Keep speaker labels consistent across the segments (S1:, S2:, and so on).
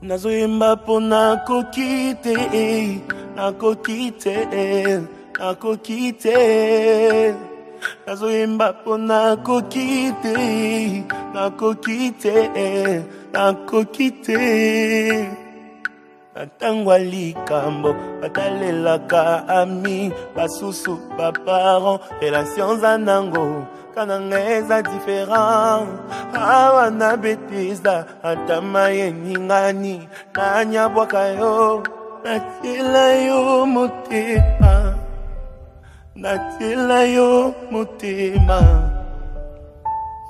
S1: Nazoyemba po nakokite, nakokite, nakokite. Nazoyemba po nakokite, nakokite, nakokite. Natangwa likambo, batalelaka ami, basusu, baparents, relations anango, kanangeza différent. Awa na betisa, atama yeningani, nanyabwaka yo, natila yo motema, natila yo motema,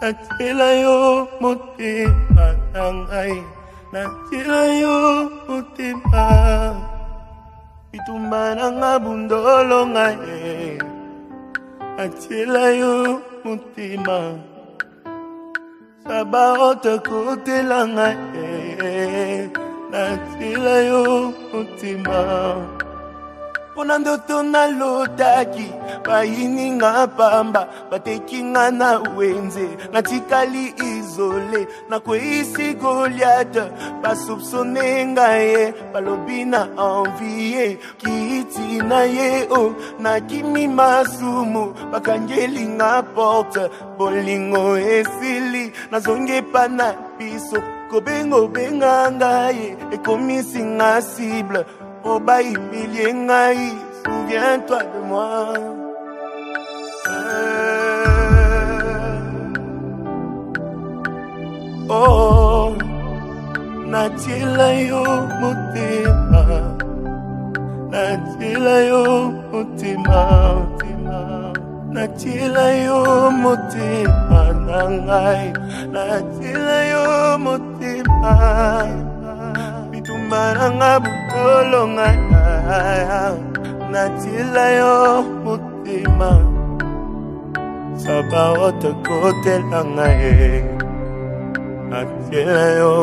S1: natila yo motema, nangai. Natila yo motema, bitumba nanga bundolo ngaye. Natila yo motema, sabaote kote la ngaye. Natila yo motema, pona ndoto na lotaki, bayini nga pamba, bateki nga na wenze, natikali izole, na kweisi Goliath, basupsone nga ye, balobi na envie, kiti na ye o, na kimi masumu, bakangeli nga porte, bolingo esili, nazonge pa na piso, kobengo benga nga ye, ekomisi nga cible, Oba humilié ngai, souviens-toi de moi. Oh, natila yo motema, natila yo motema, natila yo motema nangai, natila yo motema. Maranga bukolo ngaya, natila yo motema, sabaote kote la ngaye, natila yo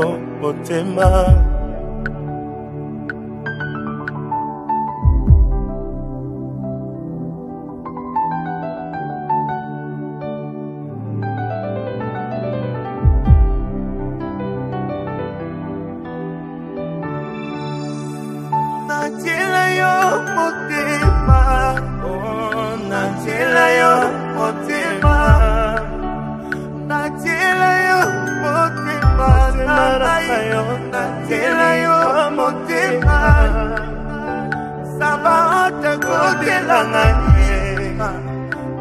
S1: motema. Natila yo motema, oh, natila yo motema, natila yo motema, natila yo motema, sabaote kote la ngaye,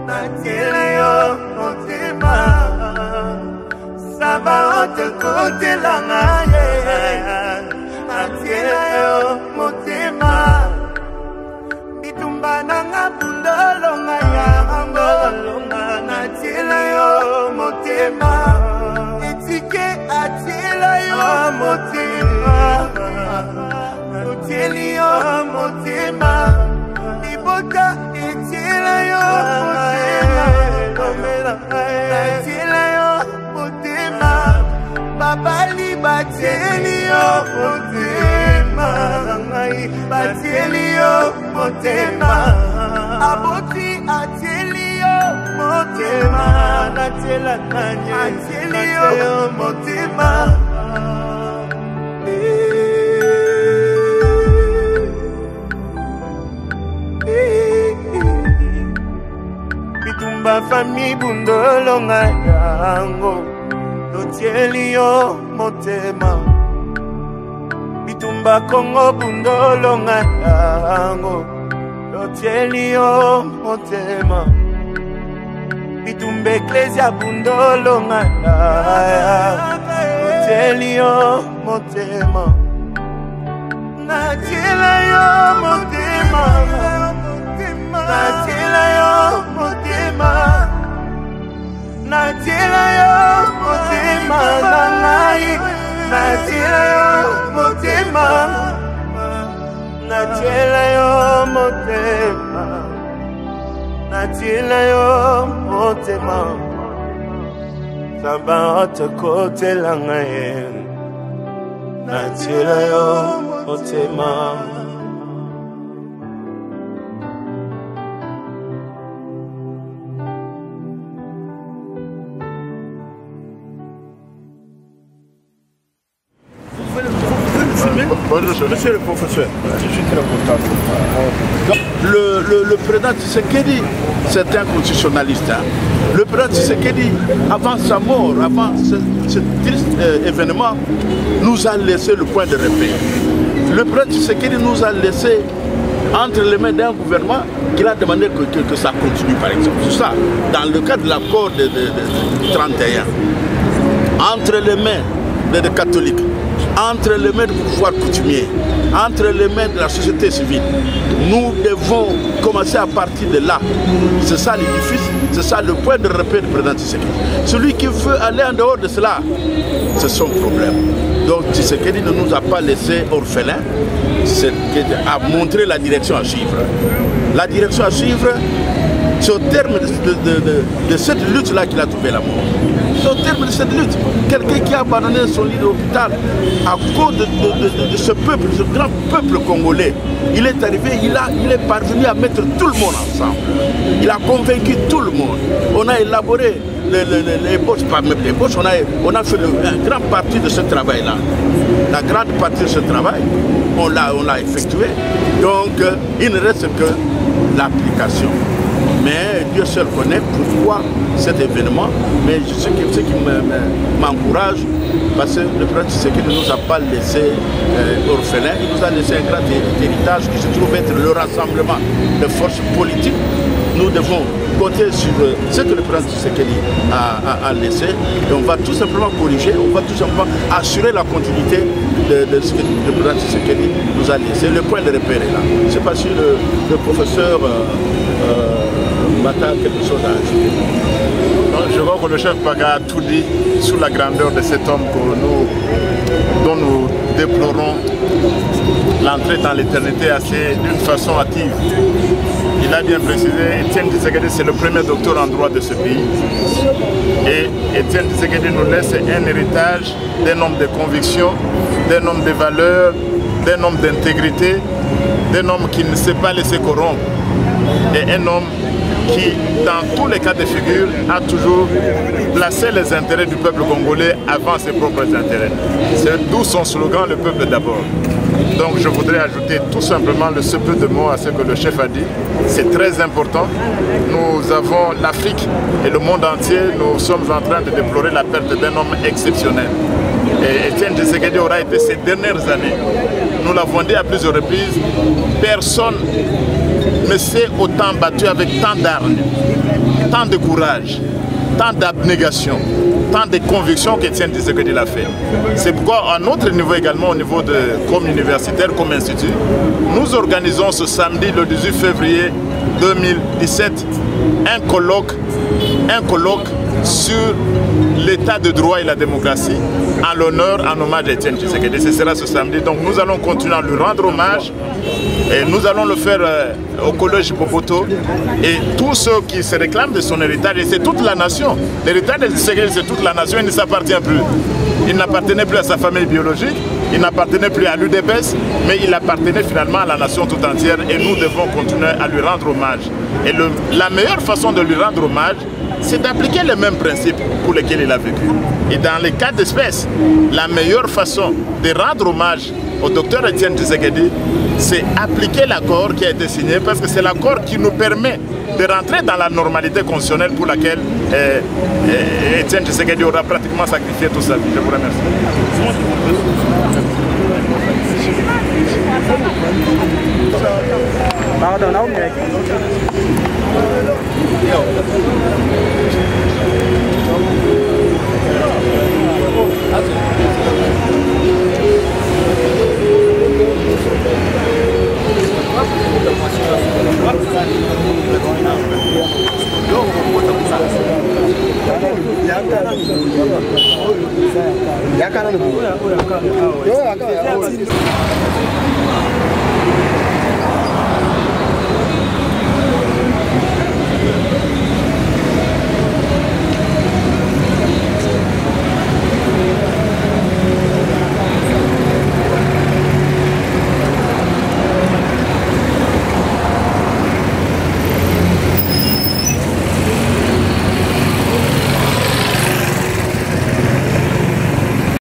S1: natila yo motema, sabaote kote la ngaye, natila yo motema, bitumba nanga bundolo ngaya ngolonga, natila yo motema, etike atila yo motema, oteli yo motema, ibota etila yo motema, natila yo motema, babali bateli yo motema, bateli yo motema, aboti ateli yo motema, natela nanya ateli yo motema. Bitumba fami bundolo ngayango, lotieli yo motema, bitumba Kongo bundolo ngayango, lotieli yo motema, bitumba Ecclesia bundolo ngayango, lotieli yo motema, natila yo motema, natila yo motema, natila yo motema nangai, natila yo motema, natila yo motema, natila yo motema, sabaote kote la ngaye, natila yo motema.
S2: Monsieur le professeur, je suis très content. Le président Tshisekedi, c'est un constitutionnaliste. Le président Tshisekedi, avant sa mort, avant ce triste événement, nous a laissé le point de repère. Le président Tshisekedi nous a laissé entre les mains d'un gouvernement qu'il a demandé que ça continue, par exemple. C'est ça, dans le cadre de l'accord de 31. Entre les mains des catholiques, entre les mains du pouvoir coutumier, entre les mains de la société civile, nous devons commencer à partir de là. C'est ça l'édifice, c'est ça le point de repère du président Tshisekedi. Celui qui veut aller en dehors de cela, c'est son problème. Donc Tshisekedi ne nous a pas laissé orphelins, à montrer la direction à suivre. La direction à suivre, c'est au terme de cette lutte-là qu'il a trouvé la mort. C'est au terme de cette lutte. Quelqu'un qui a abandonné son lit d'hôpital à cause de ce peuple, ce grand peuple congolais. Il est arrivé, il est parvenu à mettre tout le monde ensemble. Il a convaincu tout le monde. On a élaboré les poches, pas même les poches, on a fait une grande partie de ce travail-là. La grande partie de ce travail, on l'a effectué. Donc, il ne reste que l'application. Mais Dieu seul connaît pourquoi cet événement. Mais ce qui m'encourage, parce que le président Tshisekedi ne nous a pas laissé orphelins, il nous a laissé un grand héritage qui se trouve être le rassemblement de forces politiques. Nous devons compter sur ce que le président Tshisekedi a laissé. Et on va tout simplement corriger, on va tout simplement assurer la continuité de ce que le président Tshisekedi nous a laissé. Le point de repère est là. Je ne sais pas si le professeur Bata a quelque chose à ajouter.
S3: Je crois que le chef Paga a tout dit sur la grandeur de cet homme dont nous déplorons l'entrée dans l'éternité d'une façon hâtive. Il a bien précisé, Etienne Tshisekedi c'est le premier docteur en droit de ce pays. Et Etienne Tshisekedi nous laisse un héritage d'un homme de conviction, d'un homme de valeur, d'un homme d'intégrité, d'un homme qui ne s'est pas laissé corrompre. Et un homme qui, dans tous les cas de figure, a toujours placé les intérêts du peuple congolais avant ses propres intérêts. C'est d'où son slogan, le peuple d'abord. Donc je voudrais ajouter tout simplement ce peu de mots à ce que le chef a dit. C'est très important. Nous avons l'Afrique et le monde entier, nous sommes en train de déplorer la perte d'un homme exceptionnel. Et Etienne Tshisekedi aura été ces dernières années. Nous l'avons dit à plusieurs reprises, personne ne s'est autant battu avec tant d'armes, tant de courage, tant d'abnégation, tant de conviction qu'Etienne Tshisekedi l'a fait. C'est pourquoi à notre niveau également, au niveau comme universitaire, comme institut, nous organisons ce samedi, le 18 février 2017, un colloque sur l'état de droit et la démocratie en l'honneur, en hommage à Etienne Tshisekedi. Ce sera ce samedi. Donc nous allons continuer à lui rendre hommage et nous allons le faire au collège Boboto. Et tous ceux qui se réclament de son héritage, et c'est toute la nation. L'héritage de Tshisekedi, c'est toute la nation, il ne s'appartient plus. Il n'appartenait plus à sa famille biologique, il n'appartenait plus à l'UDPS, mais il appartenait finalement à la nation tout entière et nous devons continuer à lui rendre hommage. Et la meilleure façon de lui rendre hommage, c'est d'appliquer les mêmes principes pour lesquels il a vécu. Et dans les cas d'espèce, la meilleure façon de rendre hommage au docteur Etienne Tshisekedi, c'est appliquer l'accord qui a été signé, parce que c'est l'accord qui nous permet de rentrer dans la normalité constitutionnelle pour laquelle Etienne Tshisekedi aura pratiquement sacrifié toute sa vie. Je vous remercie.
S4: Pardon,